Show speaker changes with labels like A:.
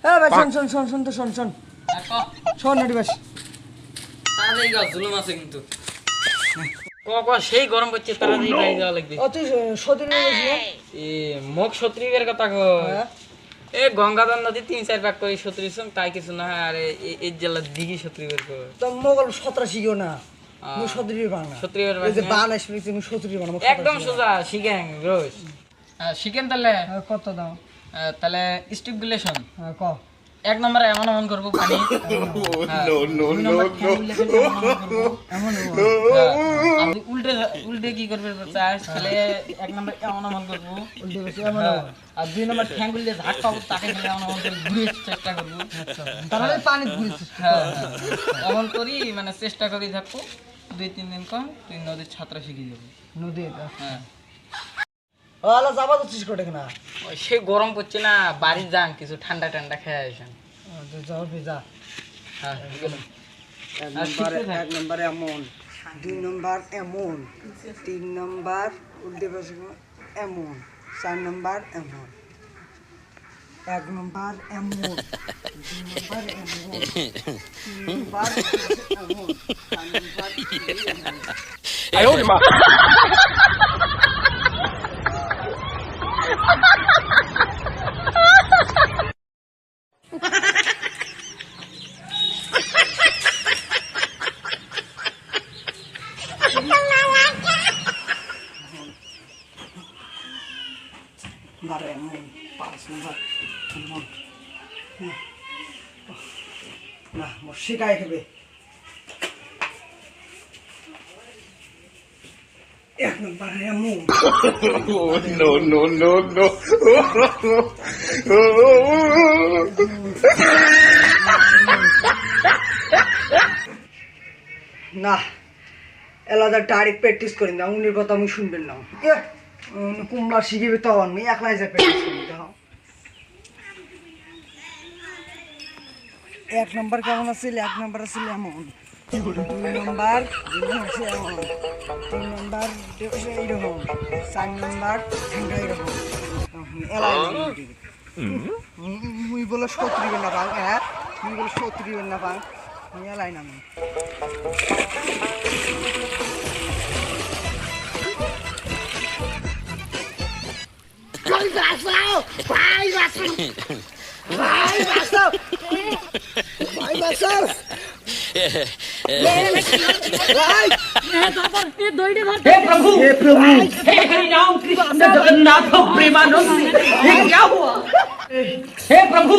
A: হ্যাঁ ভাই শোন শোন শোন শোন তো শোন শোন শোন নাটি বাস
B: তাড়াতাড়ি গাছ জুলুম আছে কিন্তু সেই গরম করছে তাড়াতাড়ি গাড়ি যাওয়া লাগবে
A: ও তুই সতীন
B: এ মোক সত্রিবের কথা কয় এ গঙ্গাধর নদী 3-4 ভাগ করে সত্রিশ তাই কিছু না আর এই জেলা দিঘি সত্রিবের কয়
A: তো মোগল 17 শিখিও না মুই সতীর বাংলা
B: সত্রিবের
A: এই যে বান আসবে তুমি সতীর বাংলা
B: একদম সোজা শিখেন রোজ শিখেন তাহলে
A: কত দাও
B: তাহলে স্টিপুলেশন
A: ক
B: এক নম্বরে এমন এমন করবো পানি আপনি উল্টে উল্টে কি করবে চাষ তাহলে এক নম্বর এমন এমন করবো আর 2 নম্বর ঠ্যাং গুলিয়ে ঝাঁক পাবো তাকে মিলে এমন এমন করে ঘুরে চেষ্টা করবো
A: তাহলে পানি ঘুরেছে
B: এমন করি মানে চেষ্টা করি থাকবো 2-3 দিন কম তুই নদীর ছাত্রা শিখে যাবো
A: নদী
B: হ্যাঁ
A: আলা যাবা তো চিজ করে না
B: সে গরম পড়ছে না বাড়ি যান কিছু ঠান্ডা ঠান্ডা খেয়ে আসেন
A: যাও যা
B: হ্যাঁ
A: এক নম্বরে এমন 2 নম্বর এমন 3 নম্বর উল্টে বসে এমন 4 নম্বর এমন 1 নম্বর এমন 2 নম্বর এমন 3 নম্বর এমন 4 নম্বর
C: আয় ওরে মা
A: বারে এমন 5 নম্বর এমন না মোর শিকাই খাবে 1 নম্বর এমন
C: no no no no
A: না এলাদা ডাইরেক্ট প্র্যাকটিস করি না উনির কথা আমি শুনবেন না কুমড়া শিখিবে তো আমি একলাই যা প্র্যাকটিস করি দাও 1 নম্বর কেমন আছে 1 নম্বর আছে এমন 2 নম্বর আছে এমন 3 নম্বর এইরকম 4 নম্বর ঠান্ডা এরকম এলাই মুই বলে সত্রিবেন না পাং হ্যাঁ মুই বলে সত্রিবেন না পাং মুই এলাই না আমি Vai,
B: हे प्रभु हे हरि राम कृष्ण जगन्नाथ प्रेमानंद ये क्या हुआ हे प्रभु